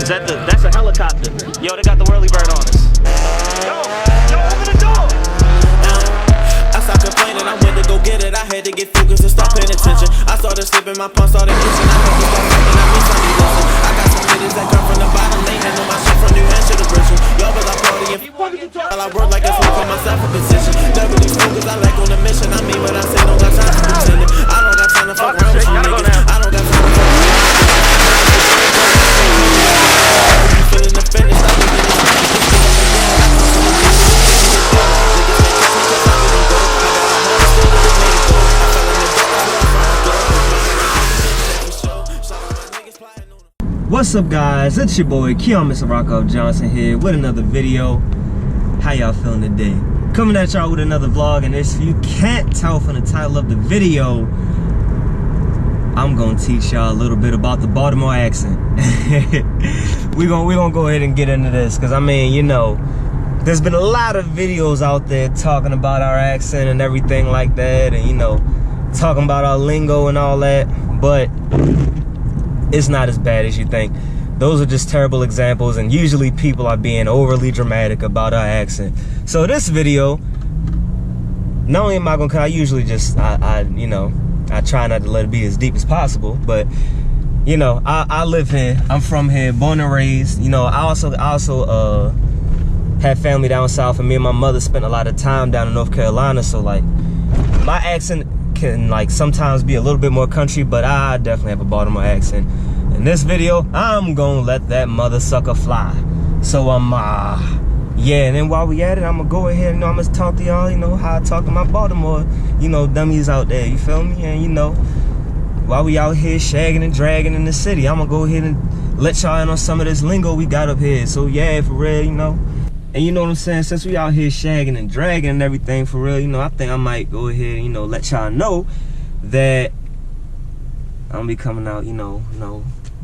Is that that's a helicopter. Yo, they got the whirly bird on us. Yo, open the door. I stopped complaining, I went to go get it. I had to get focused and start paying attention. I started slipping, my palms started itching. I had to start thinking, I miss something listen. I got some niggas that come from the bottom, they handle my shit from New Hampshire to Bristol. Y'all but I party and while I work like a fool for myself a position. Never these focus, I like on a mission. I mean what I say, don't got time for pretending. I don't got time to fuck around with you niggas. I don't got time to fuck around. You feeling offended, stop looking at me. What's up, guys? It's your boy Keon Mr. Rockoff Johnson here with another video. How y'all feeling today? Coming at y'all with another vlog, and if you can't tell from the title of the video, I'm gonna teach y'all a little bit about the Baltimore accent. we're gonna go ahead and get into this, because I mean, you know, there's been a lot of videos out there talking about our accent and everything like that, and you know, talking about our lingo and all that, but it's not as bad as you think. Those are just terrible examples, and usually people are being overly dramatic about our accent. So this video, not only am I gonna, I usually just, you know, I try not to let it be as deep as possible, but you know, I live here, I'm from here, born and raised. You know, I also have family down south, and me and my mother spent a lot of time down in North Carolina, so like, my accent can like sometimes be a little bit more country, but I definitely have a Baltimore accent. In this video, I'm gonna let that mother sucker fly. So yeah, and then while we at it, I'm gonna go ahead and I'm gonna talk to y'all, you know, how I talk to my Baltimore, you know, dummies out there, you feel me? And you know, while we out here shagging and dragging in the city, I'm gonna go ahead and let y'all in on some of this lingo we got up here. So yeah, for real, you know. And you know what I'm saying, since we out here shagging and dragging and everything, for real, you know, I think I might go ahead and, you know, let y'all know that I'm gonna be coming out, you know,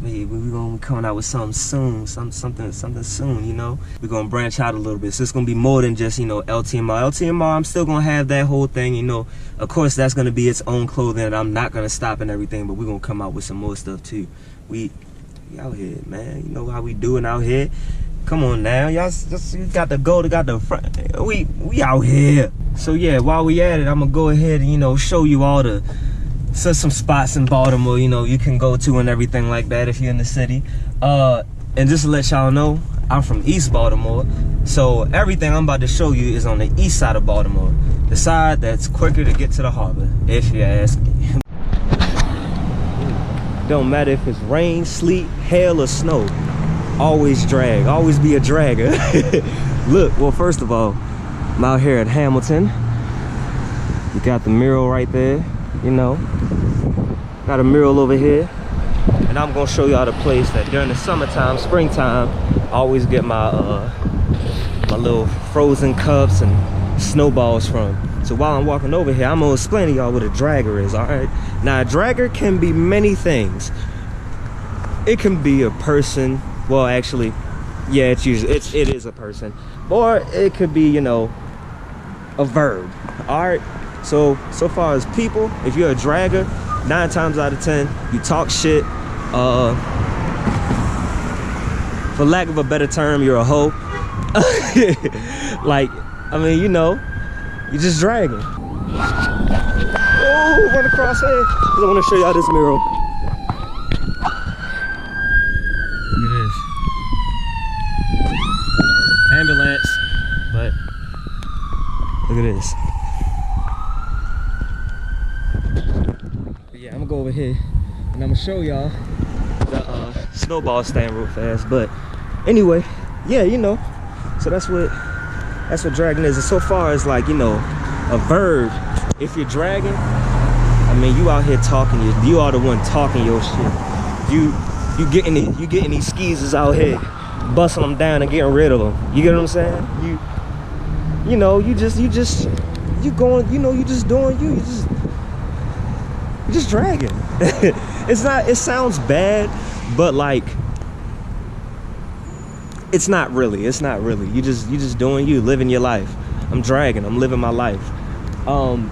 we're gonna be coming out with something soon, something soon, you know. We're gonna branch out a little bit, so it's gonna be more than just, you know, LTMR. I'm still gonna have that whole thing, you know. Of course, that's gonna be its own clothing, and I'm not gonna stop and everything, but we're gonna come out with some more stuff too. We out here, man, you know how we doing out here. Come on now, y'all just got the gold, got the front. We out here. So yeah, while we at it, I'm gonna go ahead and, you know, show you all the some spots in Baltimore, you know, you can go to and everything like that if you're in the city. And just to let y'all know, I'm from East Baltimore, so everything I'm about to show you is on the east side of Baltimore, the side that's quicker to get to the harbor, if you ask me. Don't matter if it's rain, sleet, hail, or snow. Always drag, always be a dragger. Look, well, first of all, I'm out here at Hamilton. You got the mural right there, you know. Got a mural over here. And I'm gonna show y'all the place that during the summertime, springtime, I always get my my little frozen cups and snowballs from. So while I'm walking over here, I'm gonna explain to y'all what a dragger is, all right? Now, a dragger can be many things. It can be a person. Well, actually, yeah, it is a person, or it could be, you know, a verb. All right. So far as people, if you're a dragger, 9 times out of 10, you talk shit. For lack of a better term, you're a hoe. Like, I mean, you know, you're just dragging. Oh, run across here. I want to show y'all this mural. Ambulance, but look at this. But yeah, I'm gonna go over here and I'm gonna show y'all the snowball stand real fast. But anyway, yeah, you know, so that's what dragging is. And so far as, like, you know, a verb, if you're dragging, I mean, you out here talking, you are the one talking your shit. You getting these skeezers out here, busting them down and getting rid of them. You get what I'm saying? You know, you just going, you know, you just doing you. You just dragging. It sounds bad, but like, it's not really. You just doing you, living your life. I'm dragging, I'm living my life.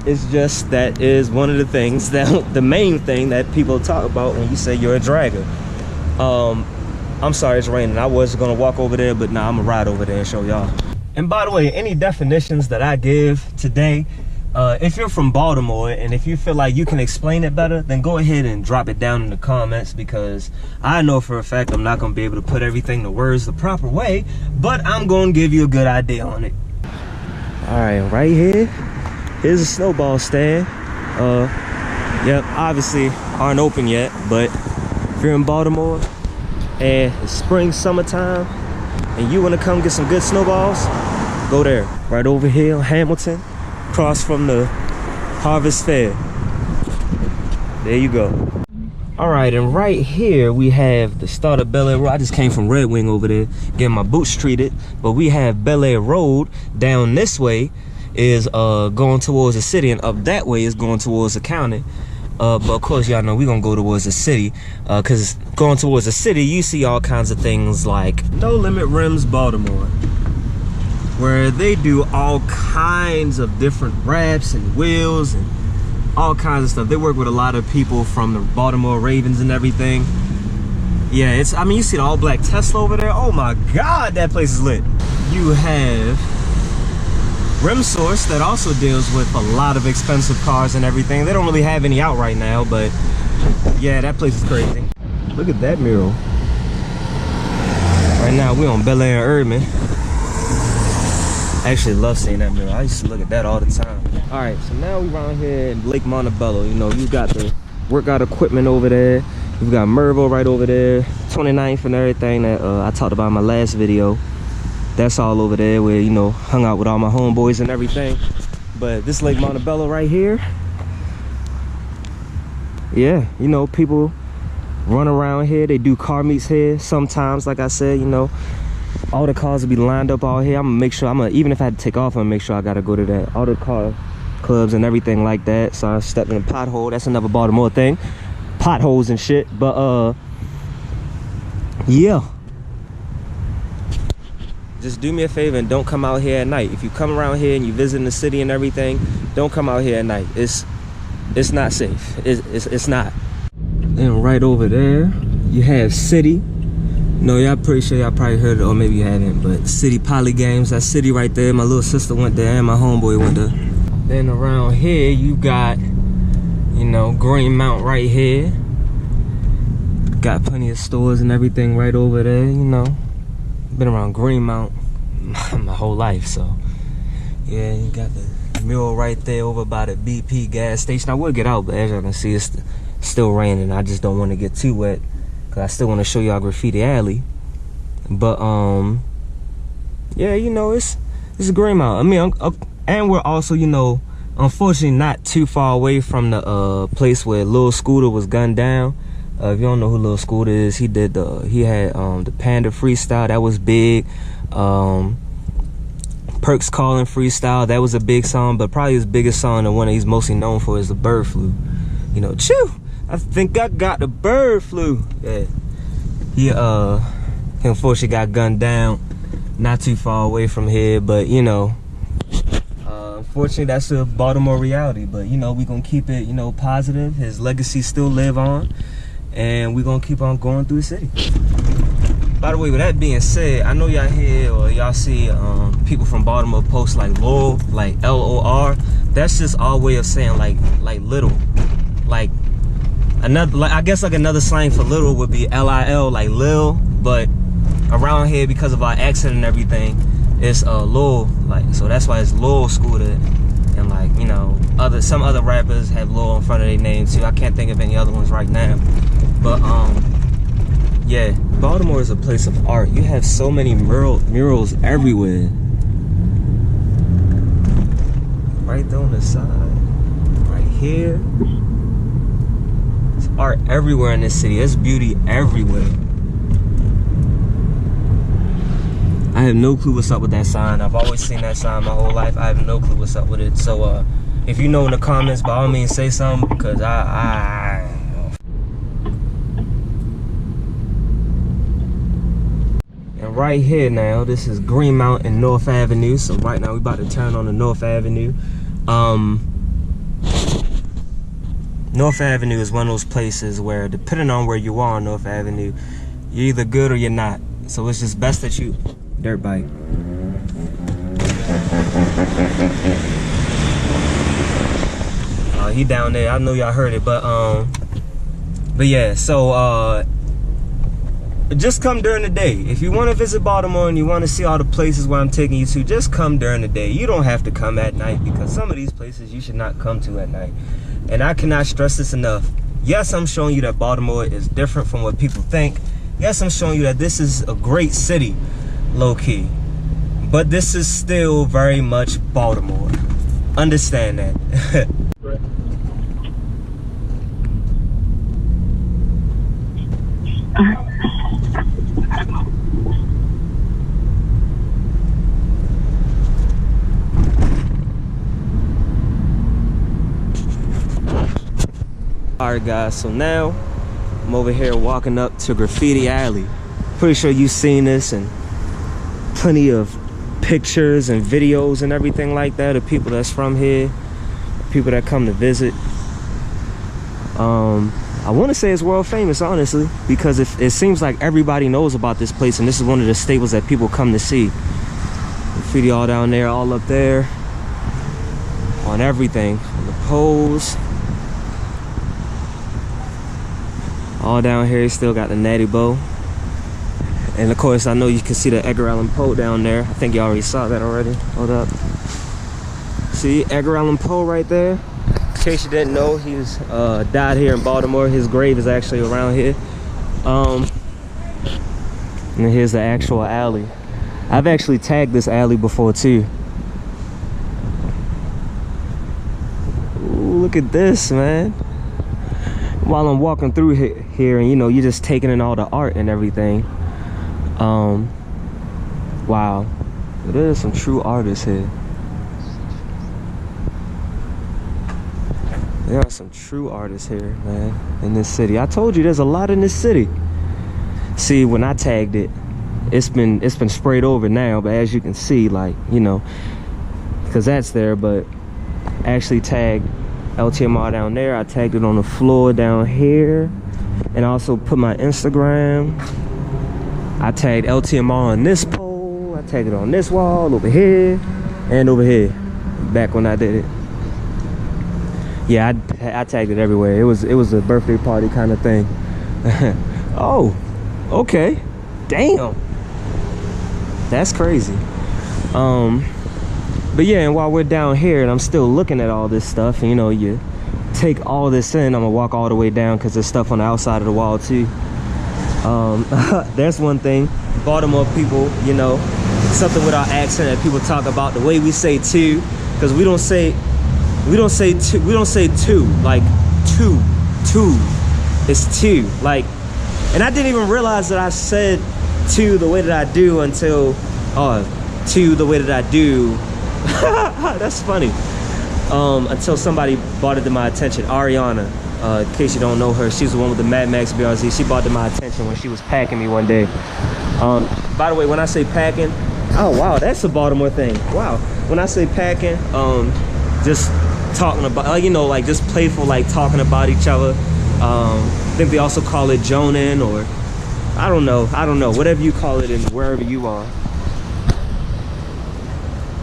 It's just that is one of the things that, the main thing that people talk about when you say you're a dragger. I'm sorry, it's raining. I was gonna walk over there, but nah, I'm gonna ride over there and show y'all. And by the way, any definitions that I give today, if you're from Baltimore and if you feel like you can explain it better, then go ahead and drop it down in the comments, because I know for a fact I'm not gonna be able to put everything to words the proper way, but I'm gonna give you a good idea on it. All right, right here, here's a snowball stand. Yep, obviously aren't open yet, but if you're in Baltimore and it's spring, summertime, and you want to come get some good snowballs, go there. Right over here in Hamilton, across from the Harvest Fair. There you go. All right, and right here we have the start of Bel Air Road. I just came from Red Wing over there getting my boots treated, but we have Bel Air Road down this way is going towards the city, and up that way is going towards the county. But of course, y'all know we're gonna go towards the city, because going towards the city, you see all kinds of things like No Limit Rims Baltimore, where they do all kinds of different wraps and wheels and all kinds of stuff. They work with a lot of people from the Baltimore Ravens and everything. Yeah, it's, I mean, you see the all black Tesla over there. Oh my God, that place is lit. You have Rim Source that also deals with a lot of expensive cars and everything. They don't really have any out right now, but yeah, that place is crazy. Look at that mural. Right now we're on Bel Air and Erdman. I actually love seeing that mural. I used to look at that all the time. All right, so now we around here in Lake Montebello. You know, you got the workout equipment over there. You've got Mervo right over there, 29th and everything that I talked about in my last video. That's all over there where, you know, hung out with all my homeboys and everything. But this Lake Montebello right here, yeah, you know, people run around here. They do car meets here sometimes. Like I said, you know, all the cars will be lined up out here. I'm gonna make sure, even if I had to take off, I'm gonna make sure I gotta go to that, all the car clubs and everything like that. So I stepped in a pothole. That's another Baltimore thing, potholes and shit. But yeah, just do me a favor and don't come out here at night. If you come around here and you visit the city and everything, don't come out here at night. It's not safe. It's not. And right over there, you have City. No, y'all pretty sure y'all probably heard it, or maybe you haven't, but City Poly Games, that City right there. My little sister went there and my homeboy went there. Then around here, you got, you know, Greenmount right here. Got plenty of stores and everything right over there, you know. Been around Greenmount my whole life, so yeah, you got the mural right there over by the BP gas station. I will get out, but as y'all can see, it's still raining. I just don't want to get too wet, because I still want to show y'all Graffiti Alley. But yeah, you know, it's a Greenmount. I mean, and we're also, you know, unfortunately not too far away from the place where Lil Scooter was gunned down. If you don't know who Lil Scooter is, he had the Panda freestyle, that was big. Perks Calling freestyle, that was a big song, but probably his biggest song, the one that he's mostly known for, is the Bird Flu. You know, chew, I think I got the bird flu. Yeah, he unfortunately got gunned down not too far away from here, but you know, unfortunately that's a Baltimore reality. But you know, we gonna keep it, you know, positive. His legacy still live on, and we gonna keep on going through the city. By the way, with that being said, I know y'all hear or y'all see people from Baltimore post like LOL, like LOR. That's just our way of saying like little. Like another, like I guess like another slang for little would be LIL, like Lil. But around here, because of our accent and everything, it's Lil. Like, so that's why it's Lil Scooter. And like, you know, some other rappers have Lil in front of their name too. I can't think of any other ones right now. But yeah, Baltimore is a place of art. You have so many murals everywhere. Right there on the side, right here. There's art everywhere in this city. There's beauty everywhere. I have no clue what's up with that sign. I've always seen that sign my whole life. I have no clue what's up with it. So if you know in the comments, by all means say something, because I right here now, this is Greenmount and North Avenue. So right now we about to turn on the North Avenue. North Avenue is one of those places where, depending on where you are on North Avenue, You're either good or you're not. So it's just best that you dirt bike. He down there. I know y'all heard it, but yeah. So just come during the day. If you want to visit Baltimore and you want to see all the places where I'm taking you to, just come during the day. You don't have to come at night, because some of these places you should not come to at night. And I cannot stress this enough. Yes, I'm showing you that Baltimore is different from what people think. Yes, I'm showing you that this is a great city, low-key. But this is still very much Baltimore. Understand that. Alright guys, so now I'm over here walking up to Graffiti Alley. Pretty sure you've seen this and plenty of pictures and videos and everything like that of people that's from here, people that come to visit. I want to say it's world famous, honestly, because it seems like everybody knows about this place, and this is one of the staples that people come to see. Graffiti all down there, all up there, on everything, on the poles. All down here, you still got the Natty Bow. And of course, I know you can see the Edgar Allan Poe down there. I think you already saw that already. Hold up. See Edgar Allan Poe right there? In case you didn't know, he's died here in Baltimore. His grave is actually around here. And here's the actual alley. I've actually tagged this alley before too. Ooh, look at this, man. While I'm walking through here, and you know, you're just taking in all the art and everything. Wow, there's some true artists here. There are some true artists here, man, in this city. I told you there's a lot in this city. See, when I tagged it, it's been sprayed over now, but as you can see, like, you know, because that's there, but actually tagged LTMR down there. I tagged it on the floor down here, and I also put my Instagram. I tagged LTMR on this pole. I tagged it on this wall, over here, and over here. Back when I did it. Yeah, I tagged it everywhere. It was a birthday party kind of thing. Oh, okay. Damn. That's crazy. But yeah, and while we're down here and I'm still looking at all this stuff, and you know, you take all this in, I'm gonna walk all the way down because there's stuff on the outside of the wall too. That's one thing. Baltimore people, you know, something with our accent that people talk about, the way we say two, because we don't say two, like two. It's two, like, and I didn't even realize that I said two the way that I do until two the way that I do. That's funny. Until somebody brought it to my attention. Ariana, in case you don't know her, she's the one with the Mad Max BRZ. She brought it to my attention when she was packing me one day. By the way, when I say packing, oh wow, that's a Baltimore thing. Wow, when I say packing, just talking about, you know, like just playful, like talking about each other. I think they also call it joning, or I don't know, whatever you call it in wherever you are.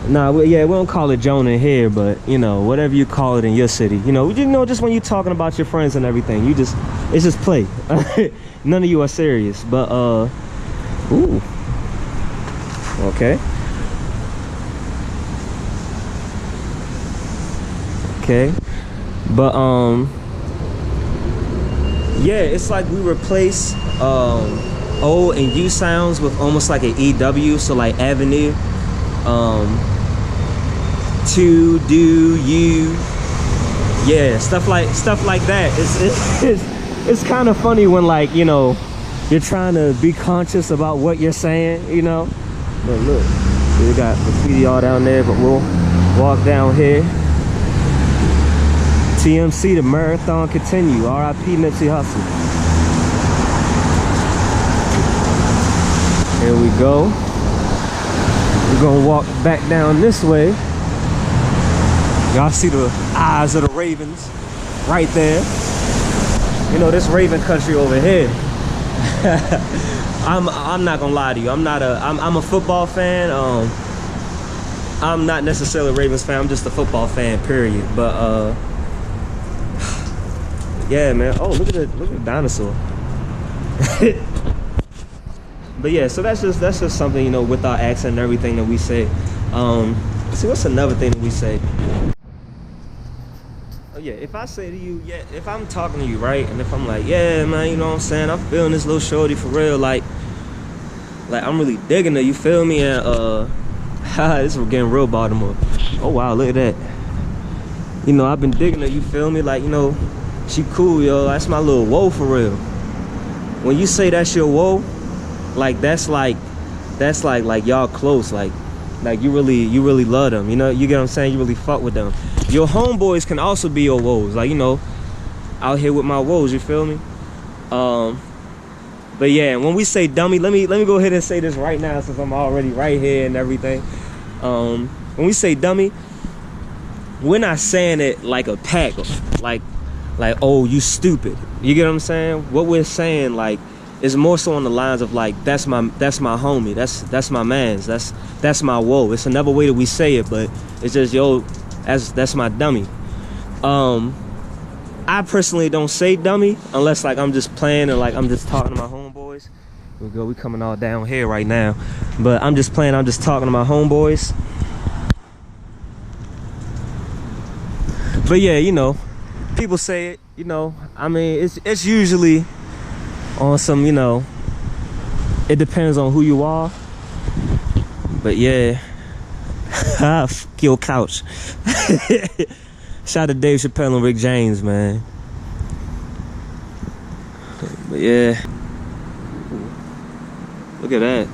Nah, yeah, we don't call it joning here, but you know, whatever you call it in your city, you know, just when you're talking about your friends and everything, it's just play. None of you are serious, but ooh, okay. Okay, but yeah, it's like we replace O and U sounds with almost like an EW, so like avenue, to, do, you, yeah, stuff like that. It's kind of funny when, like, you know, you're trying to be conscious about what you're saying, you know. But look, we got graffiti all down there, but we'll walk down here. TMC, the marathon continue. R.I.P. Nipsey Hussle. Here we go. We're gonna walk back down this way. Y'all see the eyes of the ravens right there. You know, this raven country over here. I'm not gonna lie to you. I'm a football fan. I'm not necessarily a Ravens fan. I'm just a football fan, period. But yeah, man. Oh, look at the dinosaur. But yeah, so that's just something, you know, with our accent and everything that we say. See, what's another thing that we say? Oh yeah, if I say to you, yeah, if I'm talking to you, right, and if I'm like, yeah, man, you know what I'm saying, I'm feeling this little shorty for real, like I'm really digging her, you feel me? And this is getting real Baltimore. Oh wow, look at that. You know, I've been digging her, you feel me? Like, you know, she cool, yo. That's my little whoa for real. When you say that's your whoa, like that's like y'all close, like you really love them, you know, you get what I'm saying? You really fuck with them. Your homeboys can also be your woes, like, you know, out here with my woes, you feel me? But yeah, when we say dummy, let me go ahead and say this right now since I'm already right here and everything. When we say dummy, we're not saying it like a pack, like oh, you stupid, you get what I'm saying? What we're saying, like, is more so on the lines of like, that's my homie, that's my mans, that's my whoa. It's another way that we say it, but it's just, yo, that's my dummy. I personally don't say dummy unless like I'm just playing and like I'm just talking to my homeboys. We coming all down here right now, but I'm just playing, I'm just talking to my homeboys. But yeah, you know, people say it, you know, I mean, it's usually on some, you know, it depends on who you are. But yeah, fuck your couch. Shout out to Dave Chappelle and Rick James, man. But yeah, look at that.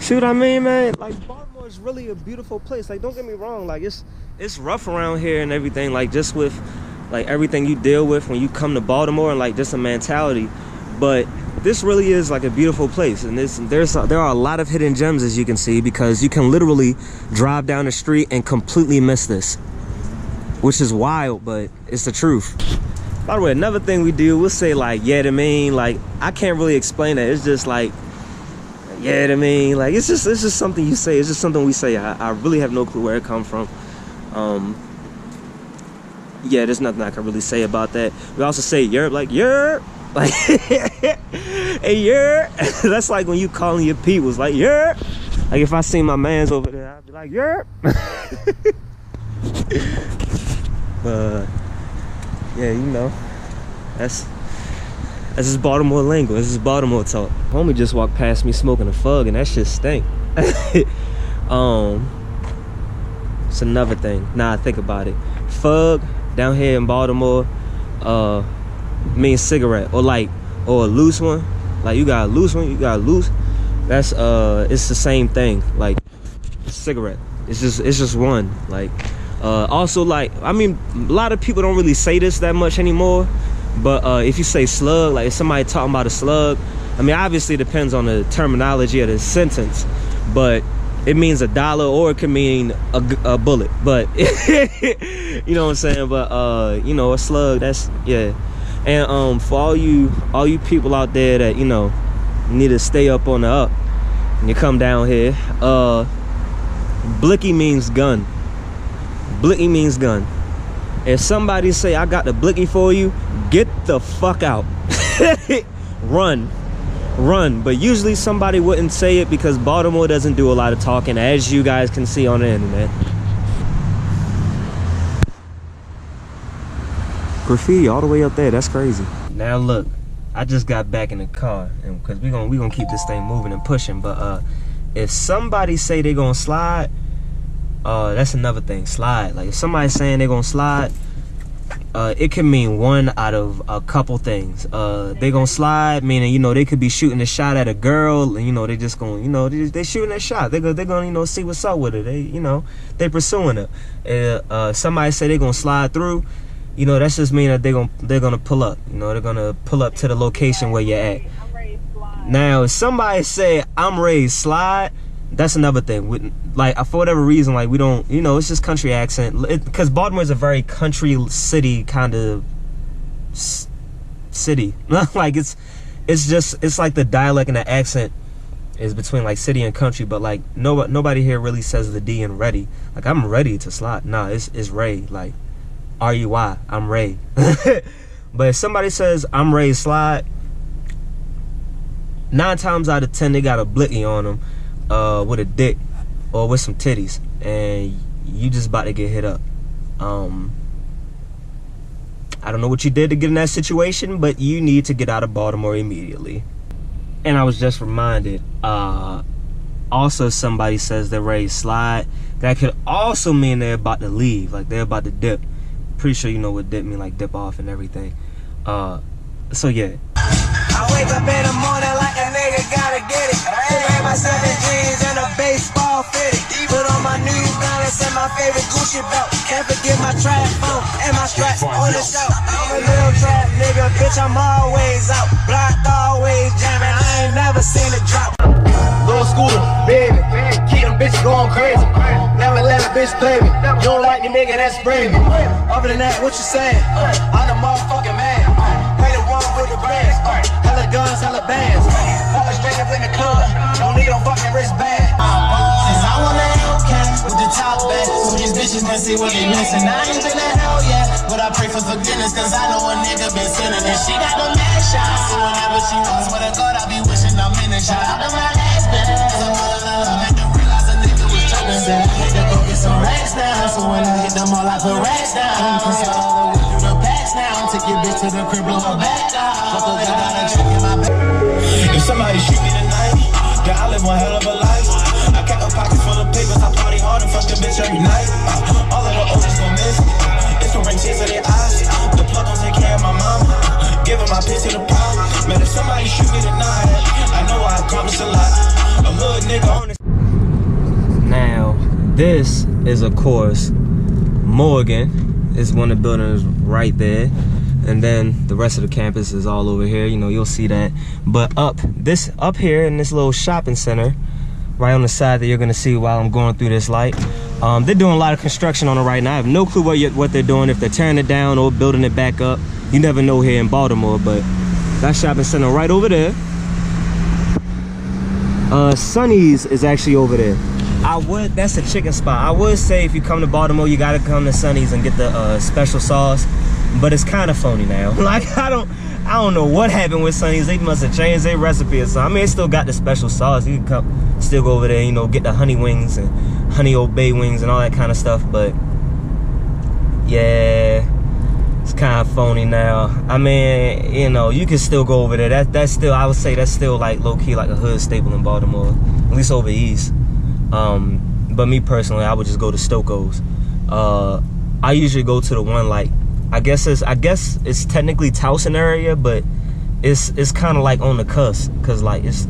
See what I mean, man? Like, Baltimore is really a beautiful place. Like, don't get me wrong, like it's rough around here and everything, like just with like everything you deal with when you come to Baltimore and like just a mentality. But this really is like a beautiful place, and there are a lot of hidden gems, as you can see, because you can literally drive down the street and completely miss this, which is wild, but it's the truth. By the way, another thing we do, we'll say like, yeah, I mean, like, I can't really explain that. It's just like, yeah, I mean, like, it's just something you say. It's just something we say. I really have no clue where it comes from. Yeah, there's nothing I can really say about that. We also say yerp, like yerp, like hey yerp. That's like when you calling your peoples, like yerp. Like if I see my mans over there, I'd be like yerp. Yeah, you know, that's just Baltimore lingo. This is Baltimore talk. Homie just walked past me smoking a fug, and that shit stink. It's another thing. Now I think about it. Fug down here in Baltimore means cigarette, or a loose one. Like, you got a loose one, you got a loose. That's it's the same thing. Like, cigarette. It's just one. Like, also, like, I mean, a lot of people don't really say this that much anymore. But if you say slug, like if somebody talking about a slug, I mean, obviously it depends on the terminology of the sentence, but it means $1, or it could mean a bullet. But you know what I'm saying? But you know, a slug, that's, yeah. And for all you people out there that, you know, need to stay up on the up and you come down here, blicky means gun. Blicky means gun. If somebody say, I got the blicky for you, get the fuck out. Run. But usually somebody wouldn't say it because Baltimore doesn't do a lot of talking, as you guys can see on the internet. Graffiti all the way up there, that's crazy. Now look, I just got back in the car, and because we gonna keep this thing moving and pushing, but if somebody say they gonna slide, that's another thing. Slide. Like, if somebody's saying they're gonna slide, it can mean one out of a couple things. They gonna slide, meaning, you know, they could be shooting a shot at a girl, and, you know, they just gonna, you know, they shooting that shot. They're gonna, you know, see what's up with it. They, you know, they pursuing it. Somebody say they gonna slide through, you know, that's just mean that they're gonna pull up. You know, they're gonna pull up to the location where you're at. Now, if somebody say I'm ready to slide, that's another thing. Like, for whatever reason, like, we don't, you know, it's just country accent. Because Baltimore is a very country city kind of city. Like, it's it's like the dialect and the accent is between like city and country, but like nobody here really says the D in ready. Like I'm ready to slide. Nah, it's Ray. Like R-E-Y. I'm Ray. But if somebody says I'm Ray slide, 9 times out of 10 they got a blicky on them, with a dick or with some titties, and you just about to get hit up. I don't know what you did to get in that situation, but you need to get out of Baltimore immediately. And I was just reminded, also somebody says they're ready to slide. That could also mean they're about to leave, like they're about to dip. Pretty sure you know what dip mean, like dip off and everything. So yeah. I wake up in the morning like a nigga gotta get it. Wear my 7 jeans and a baseball fitted. Put on my New Balance and my favorite Gucci belt. Can't forget my trap phone and my strap on the shelf. I'm a little trap nigga, bitch, I'm always out. Block always jamming, I ain't never seen a drop. Little scooter, baby, keep them bitches going crazy. Never let a bitch play me. You don't like me, nigga, that's brave. Other than that, what you saying? I'm the motherfucking man. Pay the one with the brands. Hella guns, hella bands. Fucking straight up in the club. Don't need no fucking wristband. Since I want a Hellcat with the top back, so these bitches can see what they missing. I ain't been to hell yet, but I pray for forgiveness, cause I know a nigga been sinning. And she got the mad shots, so whenever she wants with a God, I be wishing I'm in it. Shout out to my last band. I had to realize a nigga was joking. Said I had to go get some racks down, so when I hit them all, I put racks down. Cause all the way through the packs now. Take your bitch to the crib, blow her back down. I got a trick in my back. If somebody shoot me tonight, then I live one hell of a life. I kept my pockets full of papers, I party hard and fuck the bitch every night. All of the OGs gon' miss me. It's gon' bring tears to their eyes. The plug gon' take care of my mama. Give her my piece to the pound. Man, if somebody shoot me tonight, I know I accomplished a lot. A hood nigga on this. Now, this is of course Morgan. Is one of the buildings right there. And then the rest of the campus is all over here. You know, you'll see that. But up here in this little shopping center, right on the side that you're gonna see while I'm going through this light, they're doing a lot of construction on it right now. I have no clue what they're doing, if they're tearing it down or building it back up. You never know here in Baltimore, but that shopping center right over there. Sonny's is actually over there. That's a chicken spot. I would say if you come to Baltimore, you gotta come to Sonny's and get the special sauce. But it's kind of phony now. Like I don't know what happened with Sonny's. They must have changed their recipe or something. I mean, it still got the special sauce. You can still go over there, you know, get the honey wings and honey Old Bay wings and all that kind of stuff. But yeah, it's kind of phony now. I mean, you know, you can still go over there. That's still, I would say that's still like low key like a hood staple in Baltimore, at least over east. But me personally, I would just go to Stoko's. I usually go to the one like, I guess it's technically Towson area, but it's kind of like on the cusp, cause like it's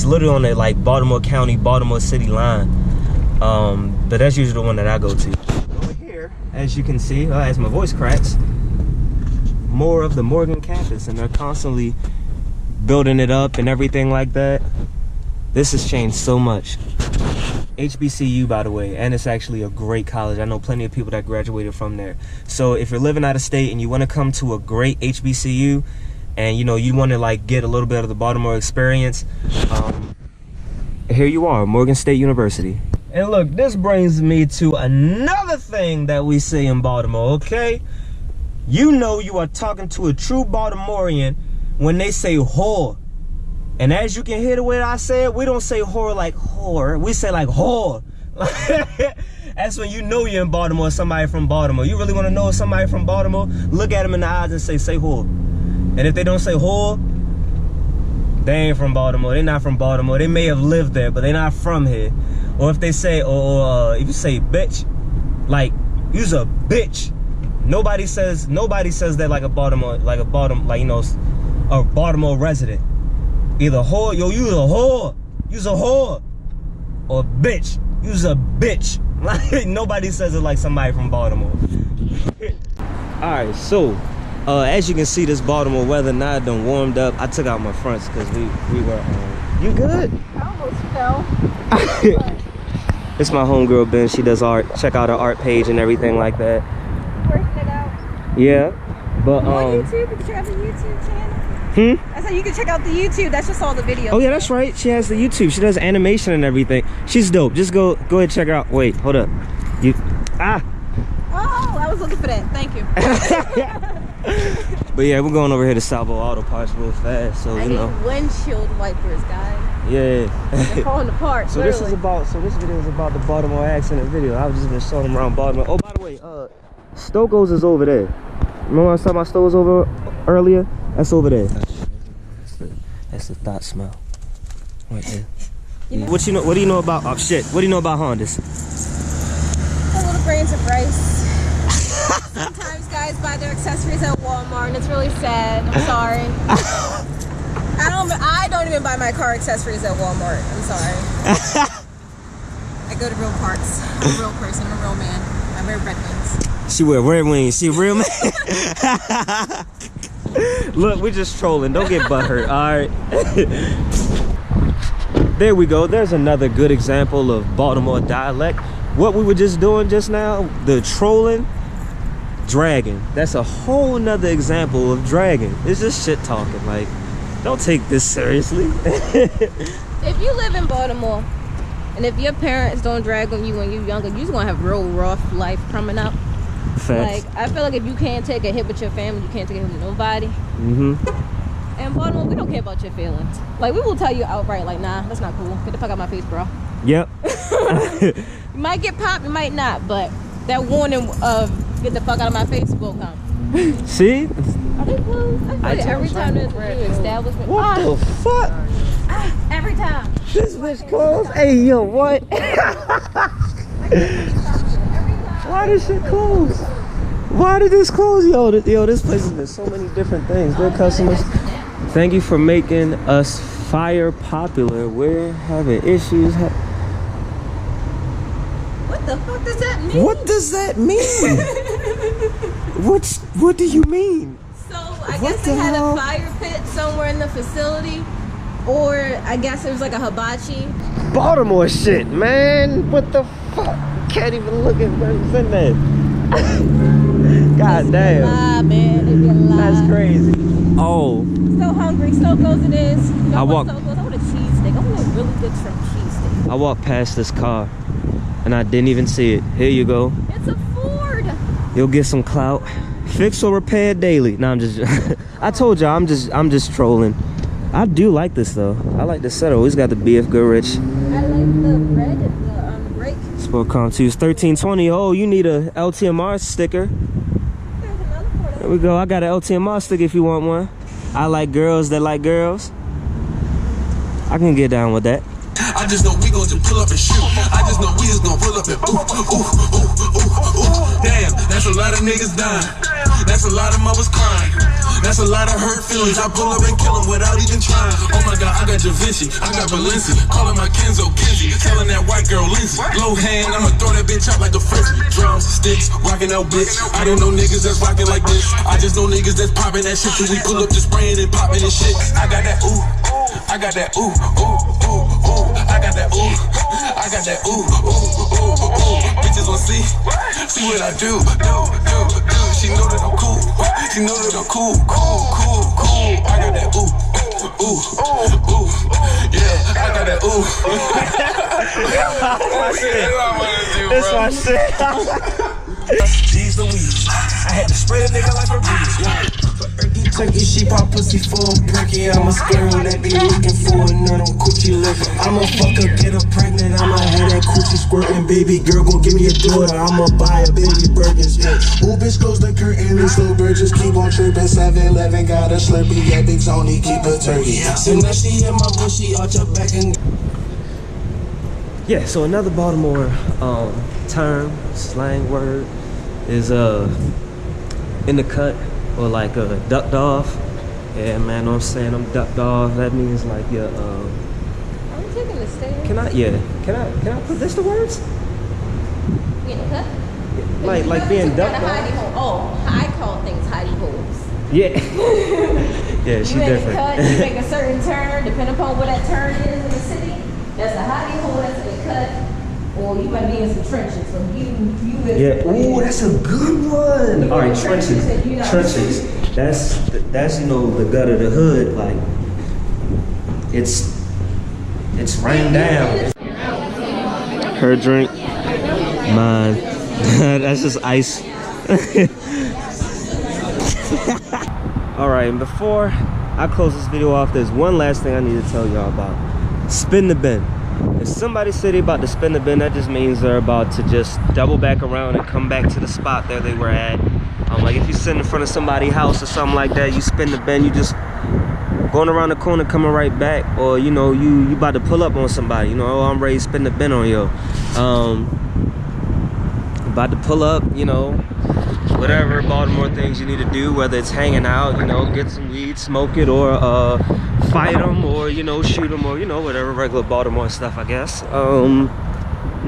literally on the like Baltimore County, Baltimore City line. But that's usually the one that I go to. Over here, as you can see, as my voice cracks, more of the Morgan campus, and they're constantly building it up and everything like that. This has changed so much. HBCU, by the way, and it's actually a great college. I know plenty of people that graduated from there. So if you're living out of state and you want to come to a great HBCU, and you know you want to like get a little bit of the Baltimore experience, here you are, Morgan State University. And look, this brings me to another thing that we say in Baltimore, okay? You know you are talking to a true Baltimorean when they say whore. And as you can hear the way I say it, we don't say whore like whore. We say like whore. That's when you know you're in Baltimore, somebody from Baltimore. You really want to know somebody from Baltimore? Look at them in the eyes and say whore. And if they don't say whore, they ain't from Baltimore. They're not from Baltimore. They may have lived there, but they're not from here. Or if they say, or if you say bitch, like, you's a bitch. Nobody says that like a Baltimore, like you know, a Baltimore resident. Either whore, yo, you's a whore. You's a whore. Or bitch, you's a bitch. Like, nobody says it like somebody from Baltimore. Alright, so, as you can see, this Baltimore weather now done warmed up. I took out my fronts because we were, you good? I almost fell. It's my homegirl, Ben. She does art. Check out her art page and everything like that. Working it out. Yeah, but, On YouTube? Because you have a YouTube channel? I said you can check out the YouTube. That's just all the videos. Oh yeah, that's right. She has the YouTube. She does animation and everything. She's dope. Just go ahead and check her out. Wait, hold up. Oh, I was looking for that. Thank you. But yeah, we're going over here to Salvo Auto Parts real fast. So I you need know. windshield wipers, guys. Yeah. They're falling apart. So literally. this video is about the Baltimore accent video. I've just been showing them around Baltimore. Oh, by the way, Stoko's is over there. Remember I was talking about Stoko's over earlier? That's over there. That's the thought smell. Right there. What do you know about What do you know about Hondas? A little grains of rice. Sometimes guys buy their accessories at Walmart and it's really sad. I'm sorry. I don't even buy my car accessories at Walmart. I'm sorry. I go to real parts. I'm a real person. I'm a real man. I wear red wings. She wear red wings. She a real man. Look, we're just trolling. Don't get butthurt. All right. There we go. There's another good example of Baltimore dialect. What we were just doing just now, the trolling, dragging. That's a whole nother example of dragging. It's just shit talking. Like, don't take this seriously. If you live in Baltimore and if your parents don't drag on you when you're younger, you're just gonna have real rough life coming up. Facts. Like, I feel like if you can't take a hit with your family, you can't take a hit with nobody. Mm-hmm. And Baltimore, we don't care about your feelings. Like, we will tell you outright, like, nah, that's not cool. Get the fuck out of my face, bro. Yep. You might get popped, you might not, but that warning of get the fuck out of my face will come. See? Are they closed? I feel like every time there's a new establishment. What the fuck? Every time. This bitch closed? Hey, yo, what? Why did shit close? Why did this close? Yo, this place has been so many different things. Good customers. Thank you for making us fire popular. We're having issues. What the fuck does that mean? What does that mean? What do you mean? So, I guess they had a fire pit somewhere in the facility. Or, I guess it was like a hibachi. Baltimore shit, man. What the fuck? Can't even look at what's in there. God damn. Lie, man. They be alive. That's crazy. Oh. So hungry. So goes it is. I want a cheesesteak. I want a really good shrimp cheesesteak. I walked past this car and I didn't even see it. Here you go. It's a Ford. You'll get some clout. Fix or repair daily. No, I'm just I told y'all I'm just trolling. I do like this though. I like the setup. It's got the BF Goodrich. I like the red and the brake. Sportcom 2 is 1320. Oh, you need a LTMR sticker. There's another Ford. There we go. I got an LTMR sticker if you want one. I like girls that like girls. I can get down with that. I just know we gon' just pull up and shoot. I just know we just gon' pull up and ooh, ooh, ooh, ooh, ooh. Damn, that's a lot of niggas dying. That's a lot of mothers crying. That's a lot of hurt feelings. I pull up and kill them without even trying. Oh my God, I got Da Vinci, I got Balenci. Calling my Kenzo Kenzie, telling that white girl Lindsay. Low hand, I'ma throw that bitch out like the frisbee. Drums, sticks, rocking out bitch. I don't know niggas that's rocking like this. I just know niggas that's popping that shit till we pull up just spraying and popping and shit. I got that ooh, I got that ooh, ooh, ooh, ooh. I got that ooh, I got that ooh, ooh, ooh, ooh. Bitches wanna see what I do. She know that I'm cool. She know that I'm cool. I got that ooh, ooh, yeah. I got that ooh. That's my shit. Jeez Louise, I had to spray a nigga like a breeze. Turkey, she pop pussy for a perky. I'm a squirrel that be looking for another coochie liquor. I'ma fuck her, get her pregnant. I'ma have that coochie squirting. Baby girl gon' give me a daughter. I'ma buy a baby Birkins. Yeah. Ooh, bitch, close the curtain. This little bird just keep on tripping. 7-11 got a Slurpee. Yeah, big Tony keep a turkey. So now she in my bushy arch her back and. Yeah, so another Baltimore term, slang word is in the cut. Or like ducked off. Yeah, man, know what I'm saying? I'm ducked off. That means like you're I'm taking the stairs. Can I put this to words? You know, cut? Like being ducked off? Oh, I call things hidey holes. Yeah. Yeah, she You make different. a cut, you make a certain turn, depending upon where that turn is in the city. That's a hidey hole, that's a cut. Or you might be in some trenches. So you Yeah. Ooh, that's a good one. All right, trenches. Trenches. That's you know the gut of the hood. Like it's rained down. Her drink, mine. That's just ice. All right, and before I close this video off, there's one last thing I need to tell y'all about. Spin the bin. If somebody said they about to spin the bin, that just means they're about to just double back around and come back to the spot that they were at. Like if you sit in front of somebody's house or something like that, you spin the bin, you just going around the corner, coming right back. Or you know, you about to pull up on somebody, you know, oh, I'm ready to spin the bin on you. About to pull up, you know, whatever Baltimore things you need to do, whether it's hanging out, you know, get some weed, smoke it, or fight them, or you know, shoot them, or you know, whatever regular Baltimore stuff, I guess.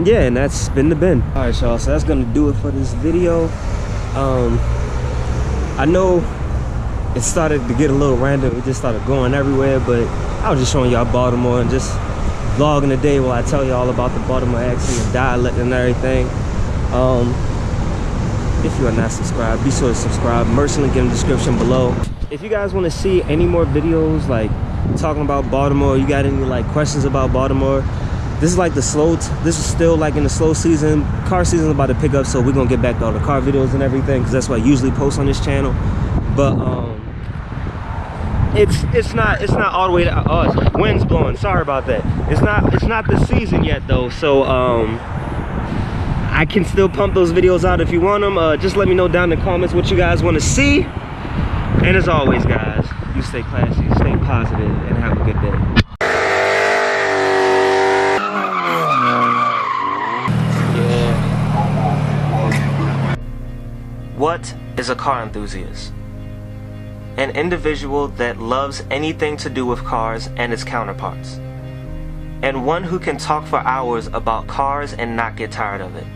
Yeah, and that's spin the bin. All right, y'all, so that's gonna do it for this video. I know it started to get a little random, it just started going everywhere, but I was just showing y'all Baltimore and just vlogging the day while I tell y'all about the Baltimore accent and dialect and everything. If you are not subscribed, be sure to subscribe. Merch link in the description below. If you guys want to see any more videos like talking about Baltimore, you got any like questions about Baltimore, this is like the this is still like in the slow season. Car season is about to pick up, so we're gonna get back to all the car videos and everything, because that's what I usually post on this channel. But it's not all the way to, oh, it's wind's blowing, sorry about that. It's not the season yet though, so I can still pump those videos out if you want them. Just let me know down in the comments what you guys want to see. And as always, guys, you stay classy, stay positive, and have a good day. What is a car enthusiast? An individual that loves anything to do with cars and its counterparts. And one who can talk for hours about cars and not get tired of it.